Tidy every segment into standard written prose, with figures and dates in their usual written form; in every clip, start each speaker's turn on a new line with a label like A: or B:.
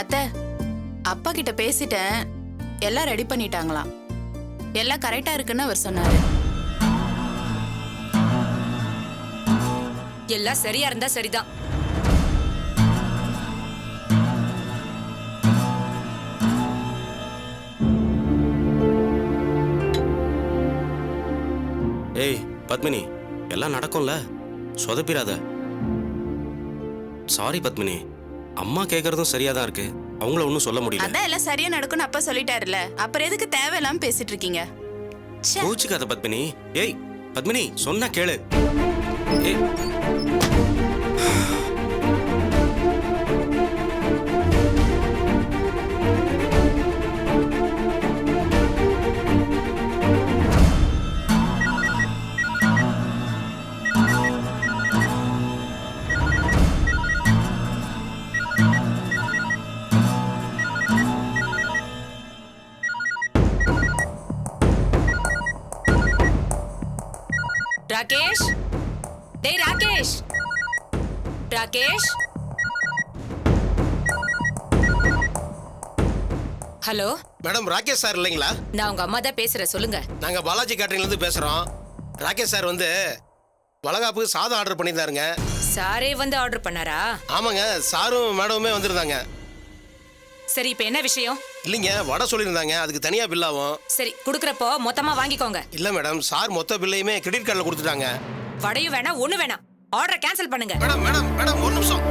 A: அத்தை, அப்பா கிட்ட பேசிட்டேன். எல்லாம் ரெடி பண்ணிட்டாங்களாம். எல்லாம் கரெக்டா இருக்குன்னு அவர் சொன்னாரு.
B: எல்லாம் சரியா இருந்தா சரிதான்.
C: ஏய் பத்மினி, எல்லாம் நடக்கும்ல, சொதப்பிராத. சாரி பத்மினி, அம்மா கேட்கறதும் சரியா தான் இருக்கு. அவங்கள ஒன்றும் சொல்ல முடியல.
A: அதான் எல்லாம் சரியா நடக்கும்னு அப்பா சொல்லிட்டாருல, அப்புறம் எதுக்கு தேவையில்லாம பேசிட்டு இருக்கீங்க?
C: கோச்சுக்காத பத்மினி. ஏய் பத்மினி, சொன்னா கேளு. ஏய்
B: ராகேஷ், டேய் Rakesh, Rakesh. Hello
D: madam, Rakesh sir இல்லைங்களா?
B: நான் உங்க அம்மா தான் பேசுறேன், சொல்லுங்க.
D: நாங்க பாலாஜி கேட்டரிங்ல இருந்து பேசுறோம். ராகேஷ் சார் வந்து வளகாப்புக்கு சாதம் ஆர்டர் பண்ணியிருந்தாருங்க.
B: சாரே வந்து ஆர்டர் பண்ணாரா?
D: ஆமாங்க, சாரும் மேடமுமே வந்திருந்தாங்க.
B: சரி, இப்ப என்ன விஷயம்?
D: இல்லைங்க, வடை சொல்லியிருந்தாங்க, அதுக்கு தனியா பில் ஆகும்.
B: சரி, குடுக்கறப்போ மொத்தமா வாங்கிக்கோங்க.
D: இல்ல மேடம், சார் மொத்த பில்லையுமே கிரெடிட் கார்டில் கொடுத்துட்டாங்க.
B: வடையும் வேணாம், ஒண்ணு வேணாம், ஆர்டரை கேன்சல் பண்ணுங்க.
D: மேடம் மேடம் மேடம் ஒரு நிமிஷம்.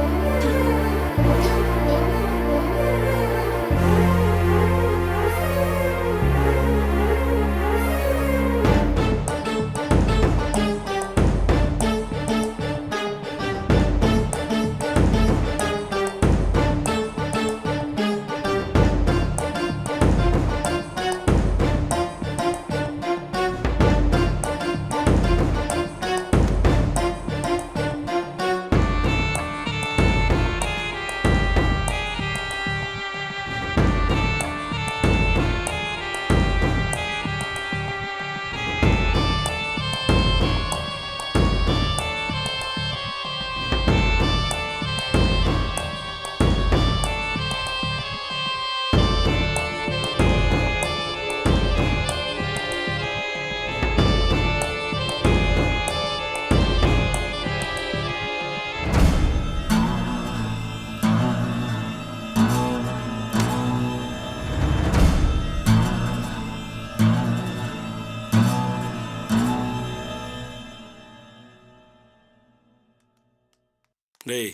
C: டேய்,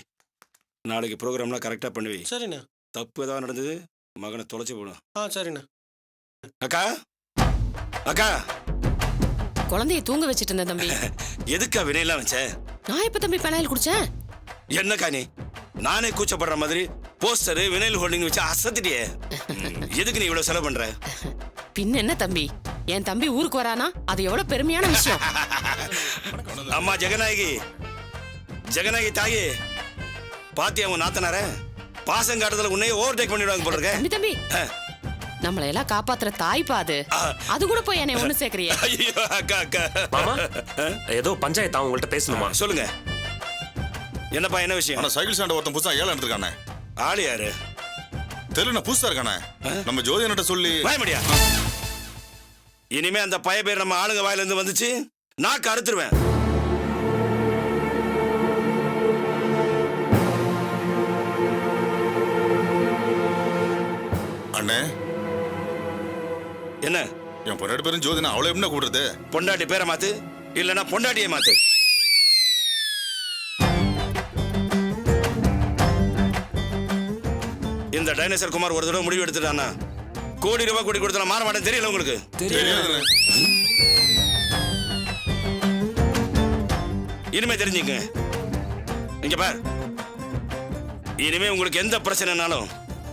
C: நாளைக்கு ப்ரோக்ராம்லாம் கரெக்டாக பண்ணுவி.
D: சரிண்ணா.
C: தப்பு ஏதாவது நடந்தது மகனை தொலைச்சி போடும்.
D: சரிண்ணா.
C: அக்கா, அக்கா,
E: குழந்தைய தூங்க வச்சிட்டு இருந்தேன் தம்பி.
C: எதுக்கா வினையெல்லாம் வச்ச?
E: நான் எப்ப தம்பி பெனாயில் குடிச்சேன்?
C: என்னக்கா நீ நானே கூச்சப்படுற மாதிரி போஸ்டரு வினைல் ஹோல்டிங் வச்சு அசத்திட்டியே. எதுக்கு நீ இவ்வளவு செலவு பண்ற?
E: பின்ன என்ன தம்பி, என் தம்பி ஊருக்கு வரானா அது எவ்வளவு பெருமையான விஷயம்.
C: அம்மா ஜெகநாயகி, ஜெகநாயகி தாயி, பாத்தியா உன் நாத்தனார? பாசம் காட்டுறதுல உன்னையே ஓவர்டேக் பண்ணிடுவாங்க போல இருக்க.
E: தம்பி தம்பி, நம்மளை எல்லாம் காப்பாத்துற தாய் பாது, அது கூட போய் என்னை ஒண்ணு சேர்க்கறியா?
C: ஐயோ அக்கா, அக்கா.
F: மாமா, ஏதோ பஞ்சாயத்து உங்கள்ட்ட பேசணுமா?
C: சொல்லுங்க, என்னப்பா, என்ன விஷயம்?
G: ஆனா சைக்கிள் ஸ்டாண்ட் ஒருத்தன் புதுசா ஏழை எடுத்துருக்கானே.
C: ஆளு யாரு?
G: தெரியல, புதுசா இருக்கானே. நம்ம ஜோதியன்ட்ட சொல்லி
C: பயமடியா? இனிமே அந்த பய பேர் நம்ம ஆளுங்க வாயில இருந்து வந்துச்சு, நான் கருத்துருவேன்.
G: அண்ணே,
C: என்ன
G: என் பொண்டாட்டி பேரும் ஜோதினா, அவளை எப்படி கூப்பிடுறது?
C: பொண்டாட்டி பேரை மாத்து, இல்லன்னா பொண்டாட்டியை மாத்து. இந்த டைனோசர் குமார் ஒரு தடவை முடிவு எடுத்துட்டானா கோடி ரூபாய் கூடி கொடுத்தா மாற மாட்டேன். தெரியல உங்களுக்கு?
G: தெரியாதுண்ணே.
C: இனிமே தெரிஞ்சுங்க. இங்க பார், இனிமே உங்களுக்கு எந்த பிரச்சனைனாலும்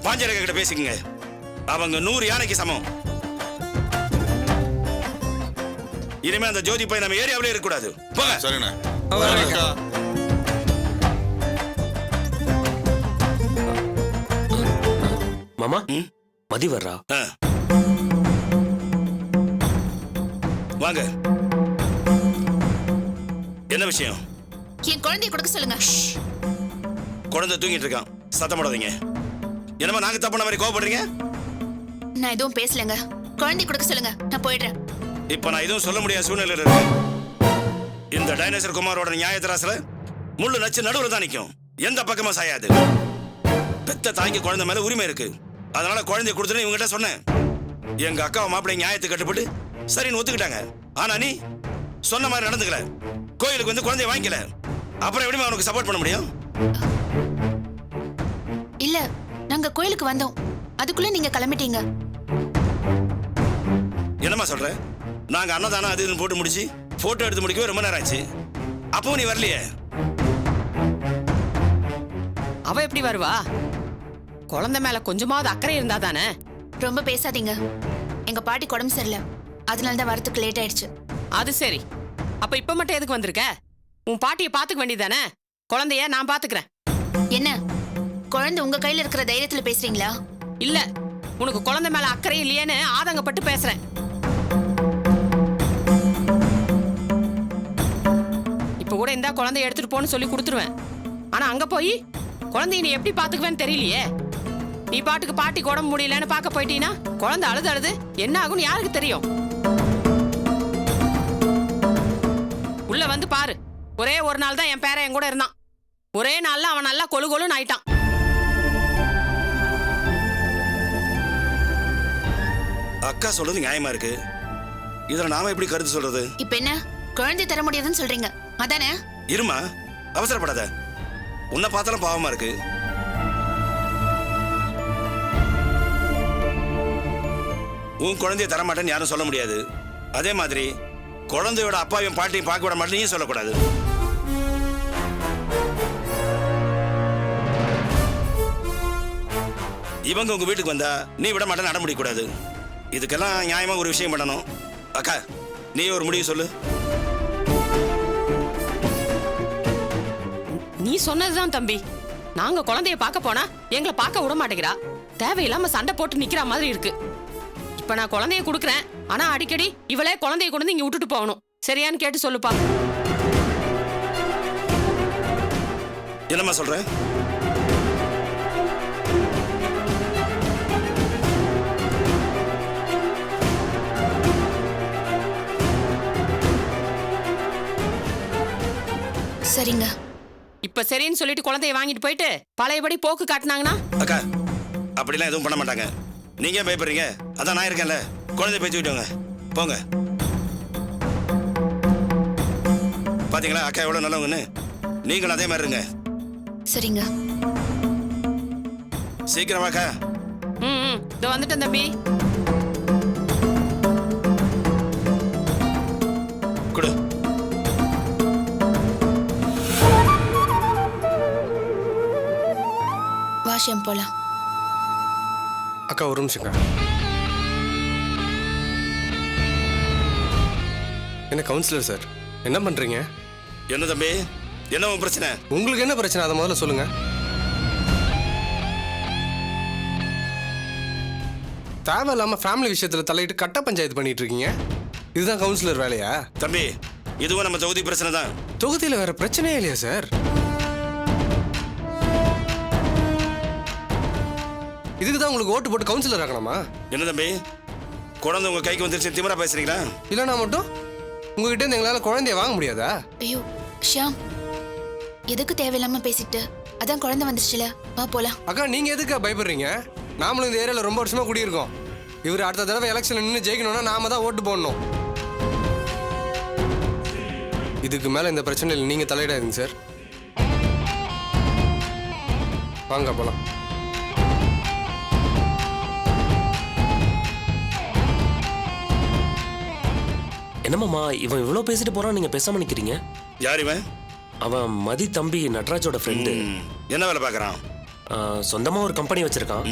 C: பாஞ்சரங்க கிட்ட பேசிக்கங்க. அவங்க 100 யானைக்கு சமம். இனிமே அந்த ஜோதி பையன் நம்ம ஏரியாவிலே இருக்க கூடாது. போங்க.
G: சரிண்ணே.
F: மாமா, மதி வர்றா.
C: வாங்க. என்ன விஷயம்?
A: என் குழந்தைய கொடுக்க சொல்லுங்க.
C: குழந்தை தூங்கிட்டு இருக்கான், சத்தம் போடாதீங்க. என்னமா நாங்க தப்பான மாதிரி கோவப்படுறீங்க?
H: நான் எதுவும் பேசலங்க. குழந்தை கொடுக்க சொல்லுங்க, நான் போயிடுறேன்.
C: இப்ப நான் எதுவும் சொல்ல முடியாத சூழ்நிலையில இருக்கேன். இந்த டைனோசர் குமாரோட நியாயத்தராசுல முள்ளு நச்சு நடுவுல தான் நிக்கும். எந்த பக்கமா சாயாது. பெத்த தாய்க்கு குழந்தை மேல உரிமை இருக்கு. அதனால குழந்தைய கொடுத்துட்டு இவங்ககிட்ட சொன்னேன். எங்க அக்காவை மாப்பிள்ளை நியாயத்துக்கு கட்டுப்பட்டு சரின்னு ஒத்துக்கிட்டாங்க. ஆனா நீ சொன்ன மாதிரி நடந்துக்கல. கோயிலுக்கு வந்து குழந்தைய வாங்கிக்கல. அப்புறம் எப்படிமா அவனுக்கு சப்போர்ட் பண்ண முடியும்?
H: இல்ல, நாங்க கோயிலுக்கு வந்தோம், அதுக்குள்ள நீங்க கிளம்பிட்டீங்க.
C: என்னம்மா சொல்ற? நாங்க அன்னதானம் அது இதுன்னு போட்டு முடிச்சு போட்டோ எடுத்து முடிக்கவே ரொம்ப நேரம் ஆச்சு. அப்பவும் நீ வரலையே.
E: அவ எப்படி வருவா? குழந்தை மேல கொஞ்சமாவது அக்கறை இருந்தா தானே.
H: ரொம்ப பேசாதீங்க. எங்க பாட்டி உடம்பு சரியில்லை, அதனால தான் வரத்துக்கு லேட் ஆயிடுச்சு.
E: அது சரி. அப்ப இப்ப மட்டும் எதுக்கு வந்திருக்க? உன் பாட்டியை பாத்துக்க வேண்டியதானே? குழந்தைய நான் பாத்துக்கிறேன்.
H: என்ன, குழந்தை உங்க கையில இருக்கிற தைரியத்துல பேசுறீங்களா?
E: இல்ல, உனக்கு குழந்தை மேல அக்கறை இல்லையேன்னு ஆதங்கப்பட்டு பேசுறேன். இப்ப கூட இந்த குழந்தைய எடுத்துட்டு போன்னு சொல்லி கொடுத்துருவேன். ஆனா அங்க போய் குழந்தைய நீ எப்படி பாத்துக்குவேன்னு தெரியலையே. நீ பாட்டுக்கு பாட்டி உடம்பு முடியலன்னு பார்க்க போயிட்டீங்கன்னா குழந்தை அழுது அழுது என்ன ஆகும்னு யாருக்கு தெரியும்? உள்ள வந்து பாரு. ஒரே ஒரு நாள் தான் என் பேரன் என் கூட இருந்தான். ஒரே நாள்ல அவன் நல்லா கொழு கொழுன்னு ஆயிட்டான்.
C: அக்கா சொல்றது நியாயமா இருக்கு. இதுல நாம எப்படி கருத்து சொல்றது?
H: இப்ப என்ன, குழந்தை தர முடியாதுன்னு சொல்றீங்க அதானே?
C: இருமா, அவசரப்படாத. உன்னை பார்த்தாலும் பாவமா இருக்கு. உன் குழந்தைய தரமாட்டேன்னு யாரும் சொல்ல முடியாது. அதே மாதிரி குழந்தையோட அப்பாவையும் பாட்டியும் பார்க்க விட மாட்டேன்னு சொல்லக்கூடாது. இவங்க உங்க வீட்டுக்கு வந்தா நீ விட மாட்டேன்னு அடம் முடிக்கூடாது. இதுக்கெல்லாம் நியாயமா ஒரு விஷயம் பண்ணணும். அக்கா, நீ ஒரு முடிவு சொல்லு.
E: நீ சொன்னதுதான் தம்பி. நாங்க குழந்தைய பார்க்க போனா எங்களை பார்க்க விட மாட்டேங்கிறா. தேவையில்லாம சண்டை போட்டு நிக்கிற மாதிரி இருக்கு. இப்ப நான் குழந்தைய கொடுக்குறேன், ஆனா அடிக்கடி இவளே குழந்தைய கொண்டு வந்து இங்க விட்டுட்டு போகணும். சரியான்னு கேட்டு சொல்லுப்பா.
C: என்னம்மா சொல்ற?
H: சரிங்க.
E: இப்ப சரின்னு சொல்லிட்டு குழந்தைய வாங்கிட்டு போயிட்டு பழையபடி போக்கு காட்டினாங்கன்னா?
C: அக்கா, அப்படிலாம் எதுவும் பண்ண மாட்டாங்க. நீங்க பயப்படுறீங்க, அதான் நான் இருக்கேன்ல. குழந்தைய பேச்சு விட்டுங்க, போங்க. பாத்தீங்களா அக்கா எவ்வளவு நல்லவங்கன்னு? நீங்களும் அதே மாதிரி இருங்க.
H: சரிங்க.
C: சீக்கிரமாக்கா.
E: இதோ வந்துட்டேன் தம்பி.
C: கொடு.
H: வாஷம் போலாம்.
D: அக்கா ஒரு நிமிஷம்க்கா. என்ன கவுன்சிலர் சார், என்ன பண்றீங்க?
C: என்ன தம்பி, என்ன உன் பிரச்சனை?
D: உங்களுக்கு என்ன பிரச்சனை அதை முதல்ல சொல்லுங்க. தேவையில்லாம ஃபேமிலி விஷயத்துல தலையிட்டு கட்ட பஞ்சாயத்து பண்ணிட்டு இருக்கீங்க. இதுதான் கவுன்சிலர் வேலையா?
C: தம்பி, இதுவும் நம்ம தொகுதி பிரச்சனை தான்.
D: தொகுதியில வேற பிரச்சனையே இல்லையா சார்? இதுக்கு தான் உங்களுக்கு ஓட்டு போட்டு கவுன்சிலர் ஆகணுமா?
C: என்ன தம்பி, குழந்தை உங்க கைக்கு வந்துருச்சு திமிரா பேசுறீங்களா?
D: இல்லைனா மட்டும் உங்ககிட்ட இருந்து எங்களால குழந்தைய வாங்க முடியாதா?
H: ஐயோ ஷியாம், எதுக்கு தேவையில்லாம பேசிட்டு? அதான் குழந்தை வந்துருச்சுல, வா போலாம்.
D: அக்கா நீங்க எதுக்கா பயப்படுறீங்க? நாமளும் இந்த ஏரியால ரொம்ப வருஷமா குடியிருக்கோம். இவர் அடுத்த தடவை எலெக்ஷன்ல நின்று ஜெயிக்கணும்னா நாம தான் ஓட்டு போடணும். இதுக்கு மேல இந்த பிரச்சனையில் நீங்க தலையிடாதீங்க சார். வாங்க போலாம்.
F: என்னமாமா இவன் இவ்வளவு பேசிட்டு போறான், நீங்க பேசாம நிக்கிறீங்க?
C: யார் இவன்?
F: அவன் மதி தம்பி நட்ராஜோட ஃப்ரெண்டு.
C: என்ன வேலை பார்க்கறான்?
F: சொந்தமா ஒரு கம்பெனி வச்சிருக்கான்.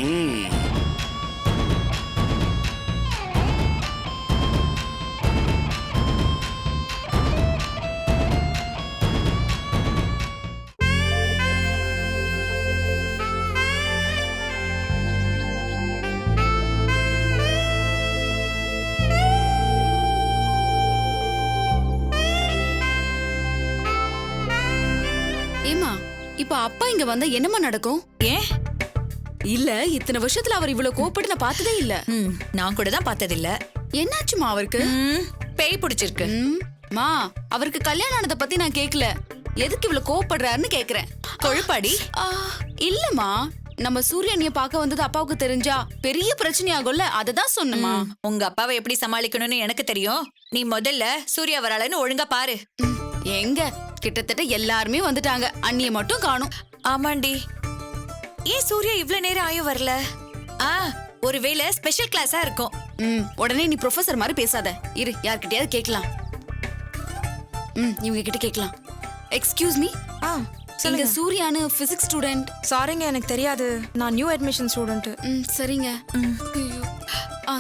I: ஏமா, இப்ப அப்பா இங்க வந்தா என்னமா நடக்கும்?
B: ஏன்
I: இல்ல இத்தனை வருஷத்துல அவர் இவ்வளவு கோவப்பட்டு நான் பார்த்ததே இல்ல.
J: நான் கூட தான் பார்த்ததில்ல.
I: என்னாச்சுமா அவருக்கு?
J: பேய் பிடிச்சிருக்கு.
I: மா, அவருக்கு கல்யாணம் ஆனதை பத்தி நான் கேக்கல. எதுக்கு இவ்வளவு கோவப்படுறாருன்னு கேக்குறேன்.
J: கொழுப்பாடி.
I: இல்லம்மா, நம்ம சூரியனிய பார்க்க வந்தது அப்பாவுக்கு தெரிஞ்சா பெரிய பிரச்சனை ஆகும்ல, அததான் சொன்னமா.
J: உங்க அப்பாவை எப்படி சமாளிக்கணும்னு எனக்கு தெரியும். நீ முதல்ல சூர்யா வராளன்னு ஒழுங்கா பாரு.
I: எங்க கிட்டத்தட்ட எல்லாருமே வந்துட்டாங்க, அண்ணிய மட்டும் காணும்.
J: ஆமாண்டி. ஏன் சூர்யா இவ்ளோ நேரம் ஆயும் வரல? ஒருவேளை ஸ்பெஷல் கிளாஸா இருக்கும்.
I: உடனே நீ ப்ரொஃபசர் மாதிரி பேசாத. இரு, யார்கிட்டயாவது கேட்கலாம். இவங்க கிட்ட கேட்கலாம். எக்ஸ்கியூஸ் மீ, இங்க சூர்யானு பிசிக்ஸ் ஸ்டூடெண்ட்.
K: சாரிங்க, எனக்கு தெரியாது. நான் நியூ அட்மிஷன் ஸ்டூடெண்ட்.
I: சரிங்க.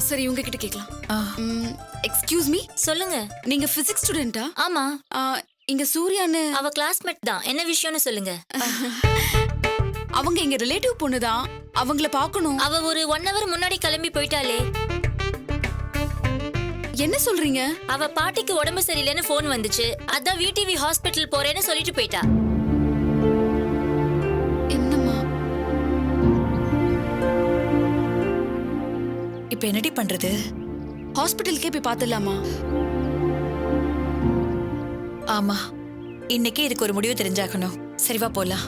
I: சரி, இவங்க கிட்ட கேட்கலாம். எக்ஸ்கியூஸ் மீ,
L: சொல்லுங்க.
I: நீங்க பிசிக்ஸ் ஸ்டூடெண்டா?
L: ஆமா.
I: இங்க சூர்யானு
L: அவ கிளாஸ்மேட் தான். என்ன விஷயம்னு சொல்லுங்க.
I: அவங்க எங்க ரிலேட்டிவ் பொண்ணுதான், அவங்கள பார்க்கணும்.
L: அவ ஒரு 1 hour முன்னாடி கிளம்பி போயிட்டாளே.
I: என்ன சொல்றீங்க?
L: அவ பாட்டிக்கு உடம்பு சரியில்லைன்னு போன் வந்துச்சு. அதான் விடிவி ஹாஸ்பிட்டல் போறேன்னு சொல்லிட்டு போயிட்டா.
I: என்னம்மா
J: இப்ப என்னடி பண்றது?
I: ஹாஸ்பிட்டலுக்கே போய் பாத்துடலாமா?
J: ஆமா, இன்னைக்கு இதுக்கு ஒரு முடிவு தெரிஞ்சாகணும். சரிவா போலாம்.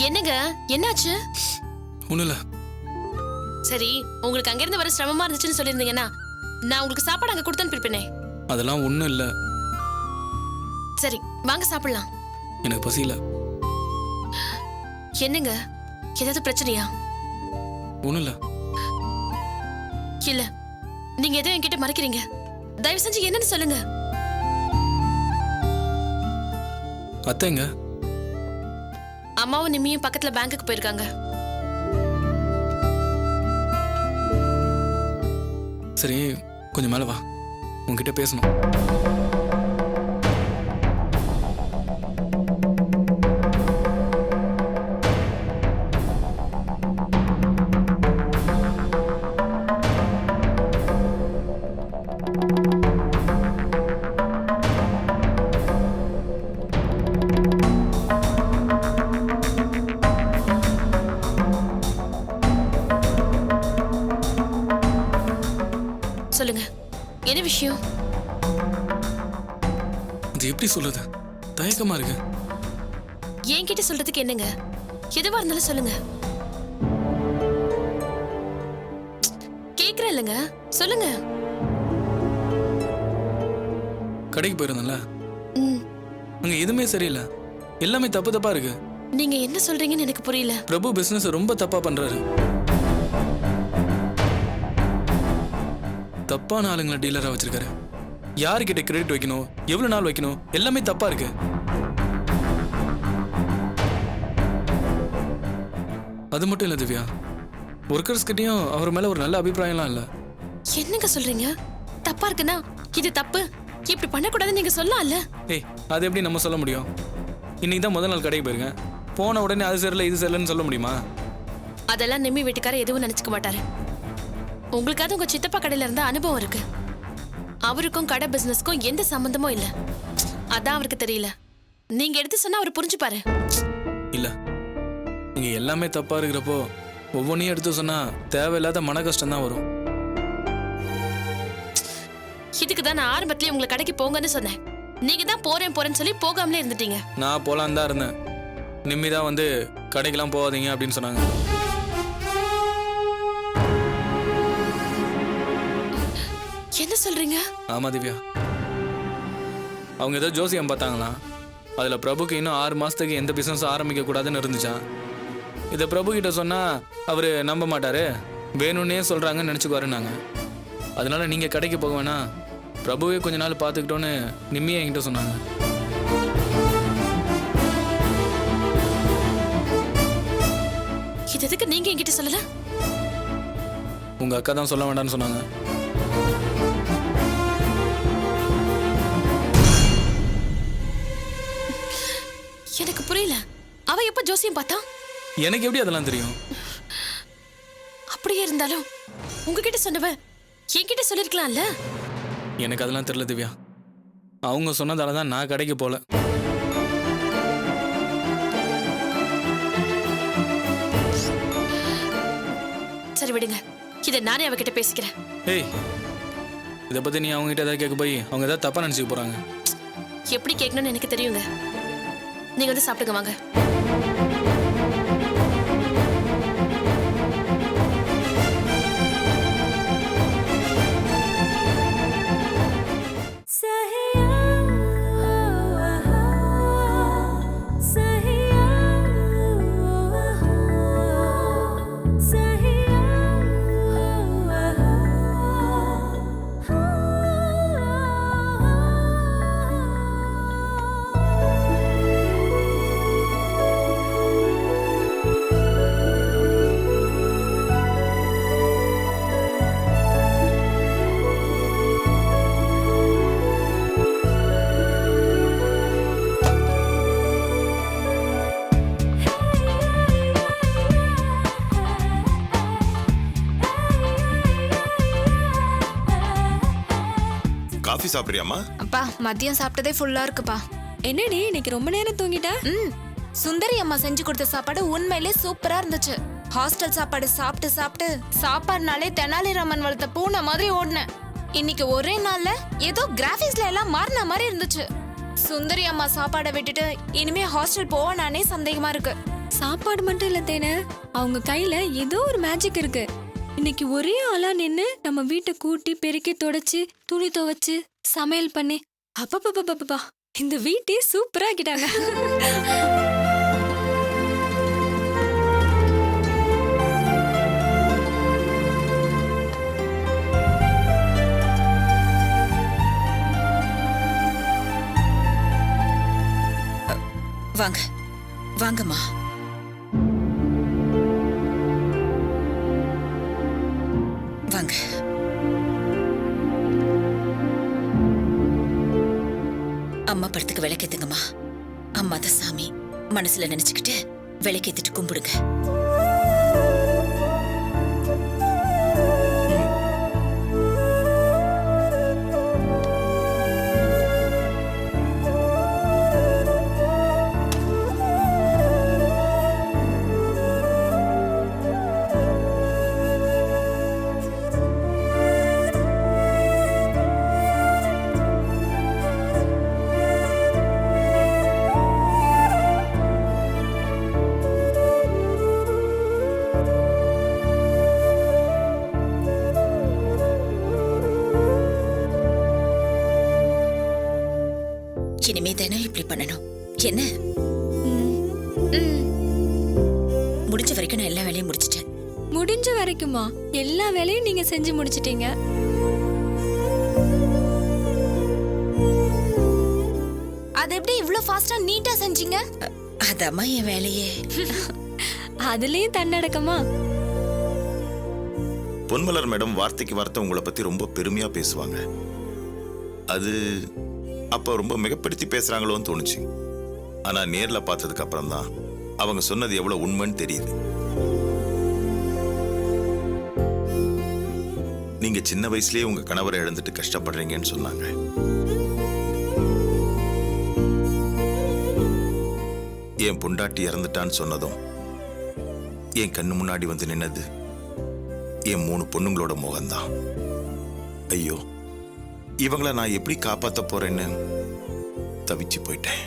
E: என்னங்க, என்னாச்சு?
D: ஒண்ணும் இல்ல.
E: சரி, உங்களுக்கு அங்கிருந்து வர சிரமமா இருந்துச்சுன்னு சொல்லியிருந்தீங்கன்னா நான் உங்களுக்கு சாப்பாடு அங்க கொடுத்து அனுப்பிருப்பேனே.
D: அதெல்லாம் ஒண்ணும் இல்ல.
E: சரி, வாங்க சாப்பிடலாம்.
D: எனக்கு பசியில.
E: என்னங்க, ஏதாவது பிரச்சனையா?
D: ஒண்ணும் இல்ல.
E: இல்ல, நீங்க எதோ என்கிட்ட மறைக்கிறீங்க. தயவு செஞ்சு என்னன்னு சொல்லுங்க.
D: அத்தைங்க,
E: அம்மாவும் நிம்மியும் பக்கத்துல பேங்க்குக்கு போயிருக்காங்க.
D: சரி, கொஞ்சம் மேல வா, உன்கிட்ட பேசணும்.
E: சொல்லுங்க, என்ன விஷயம்?
D: இது எப்படி சொல்றது? தயக்கமா இருக்கு.
E: என்கிட்ட சொல்றதுக்கு என்னங்க? எதுவா இருந்தாலும் சொல்லுங்க. கேக்குறேன் இல்லங்க, சொல்லுங்க.
D: கடைக்கு போயிருந்தல, அங்க எதுவுமே சரியில்லை. எல்லாமே தப்பு தப்பா இருக்கு.
E: நீங்க என்ன சொல்றீங்கன்னு எனக்கு புரியல.
D: பிரபு பிசினஸ் ரொம்ப தப்பா பண்றாரு. தப்பான ஆளுங்களை டீலரா வச்சிருக்காரு. யாருக்கிட்ட கிரெடிட் வைக்கணும், எவ்வளவு நாள் வைக்கணும், எல்லாமே தப்பா இருக்கு. அது மட்டும் இல்ல திவ்யா, ஒர்க்கர்ஸ் கிட்டயும் அவர் மேல ஒரு நல்ல அபிப்பிராயம்லாம் இல்ல.
E: என்னங்க சொல்றீங்க? தப்பா இருக்குன்னா இது தப்பு, இப்படி பண்ணக்கூடாதுன்னு நீங்க சொல்லலாம்ல.
D: ஏய், அது எப்படி நம்ம சொல்ல முடியும்? இன்னைக்கு தான் முதல் நாள் கடைக்கு போயிருங்க. போன உடனே அது சரியில்லை இது சரியில்லைன்னு சொல்ல முடியுமா?
E: அதெல்லாம் நிம்மி வீட்டுக்காரர் எதுவும் நினைச்சுக்க மாட்டாரு. உங்களுக்காவது உங்க சித்தப்பா கடையில இருந்த அனுபவம் இருக்கு. அவருக்கும் கடை பிசினஸ்க்கும் எந்த சம்பந்தமும் இல்ல. அதான் அவருக்கு தெரியல. நீங்க எடுத்து சொன்னா அவர் புரிஞ்சுப்பாரு.
D: இல்ல, நீங்க எல்லாமே தப்பா இருக்கிறப்போ ஒவ்வொன்றையும் எடுத்து சொன்னா தேவையில்லாத மன கஷ்டம் தான் வரும்.
E: இதுக்கு தான் நான் ஆரம்பத்திலேயே உங்களை கடைக்கு போங்கன்னு சொன்னேன். நீங்க தான் போறேன்னு சொல்லி போகாமலே இருந்துட்டீங்க.
D: நான் போலான் தான் இருந்தேன். நிம்மிதான் வந்து கடைக்கெல்லாம் போகாதீங்க அப்படின்னு சொன்னாங்க.
E: என்ன சொல்றீங்க?
D: ஆமா திவ்யா, அவங்க ஏதோ ஜோசியம் பார்த்தாங்களாம். அதுல பிரபுக்கு இன்னும் 6 மாசத்துக்கு எந்த பிசினஸும் ஆரம்பிக்க கூடாதுன்னு இருந்துச்சான். இதை பிரபு கிட்ட சொன்னா அவரு நம்ப மாட்டாரு, வேணும்னே சொல்றாங்கன்னு நினைச்சுக்குவாருன்னாங்க. அதனால நீங்க கடைக்கு போக வேணாம், பிரபுவே கொஞ்ச நாள் பார்த்துக்கிட்டோன்னு நிம்மியை என்கிட்ட சொன்னாங்க.
E: இது எதுக்கு நீங்க என்கிட்ட சொல்லல?
D: உங்க அக்கா தான் சொல்ல வேண்டாம்னு சொன்னாங்க.
E: புரியல. அவ எப்ப ஜோசியம் பார்த்தா?
D: எனக்கு எப்படி அதெல்லாம் தெரியும்?
E: அப்படியே இருந்தாலும் உங்ககிட்ட சொன்னவ என்கிட்ட சொல்லிருக்கலாம்ல.
D: எனக்கு அதெல்லாம் தெரியல திவ்யா. அவங்க சொன்னதால தான் நான் கடைக்கு போல.
E: சரி விடுங்க, இதை நானே அவகிட்ட பேசிக்கிறேன்.
D: ஏய், இதை பத்தி நீ அவங்க கிட்ட ஏதாவது கேட்க போய் அவங்க ஏதாவது தப்பா நினைச்சுக்க போறாங்க.
E: எப்படி கேட்கணும்னு எனக்கு தெரியுங்க. நீங்க வந்து சாப்பிடுங்க வாங்க.
G: காஃபி சாப்பிடுறியாமா?
H: அப்பா மதியம் சாப்பிட்டதே ஃபுல்லா இருக்குப்பா.
K: என்னடி இன்னைக்கு ரொம்ப நேரம் தூங்கிட்ட?
H: சுந்தரி அம்மா செஞ்சு கொடுத்த சாப்பாடு உண்மையிலே சூப்பரா இருந்துச்சு. ஹாஸ்டல் சாப்பாடு சாப்பிட்டு சாப்பிட்டு சாப்பாடுனாலே தெனாலிராமன் வளர்த்த பூனை மாதிரி ஓடினேன். இன்னைக்கு ஒரே நாள்ல ஏதோ கிராபிக்ஸ்ல எல்லாம் மாறின மாதிரி இருந்துச்சு. சுந்தரி அம்மா சாப்பாடை விட்டுட்டு இனிமே ஹாஸ்டல் போவானே சந்தேகமா இருக்கு.
K: சாப்பாடு மட்டும் இல்ல தேனு, அவங்க கையில ஏதோ ஒரு மேஜிக் இருக்கு. இன்னைக்கு ஒரே ஆளா நின்னு நம்ம வீட்டை கூட்டி பெருக்கி தொடச்சு துணி துவைச்சு சமையல் பண்ணி அப்பப்பா இந்த வீட்டே சூப்பரா ஆக்கிட்டாங்க.
J: வாங்க வாங்கம்மா. வாங்க. அம்மா படத்துக்கு விளக்கேத்துங்கம்மா. அம்மா தான் சாமி மனசுல நினைச்சுக்கிட்டு விளக்கேத்திட்டு கும்பிடுங்க. இனிமே தானே இப்படி பண்ணணும் என்ன? முடிஞ்ச வரைக்கும் நான் எல்லா வேலையும் முடிச்சிட்டேன்.
K: முடிஞ்ச வரைக்குமா? எல்லா வேலையும் நீங்க செஞ்சு முடிச்சிட்டீங்க.
H: அது எப்படி இவ்ளோ ஃபாஸ்டா நீட்டா செஞ்சீங்க?
J: அதம்மா என் வேலையே.
K: அதுலயும் தன்னடக்கமா?
G: பொன்மலர் மேடம் வார்த்தைக்கு வார்த்தை உங்களை பத்தி ரொம்ப பெருமையா பேசுவாங்க. அது அப்ப ரொம்ப மிகப்படுத்தி பேசுறாங்களோன்னு தோணுச்சு. ஆனா நேர்ல பார்த்ததுக்கு அப்புறம் தான் அவங்க சொன்னது எவ்வளவு உண்மைன்னு தெரியுது. நீங்க சின்ன வயசுலயே உங்க கணவரை இழந்துட்டு கஷ்டப்படுறீங்கன்னு சொன்னாங்க. என் பொண்டாட்டி இறந்துட்டான்னு சொன்னதும் என் கண்ணு முன்னாடி வந்து நின்னது என் 3 பொண்ணுங்களோட முகம்தான். ஐயோ, இவங்கள நான் எப்படி காப்பாத்த போறேன்னு தவிச்சு போயிட்டேன்.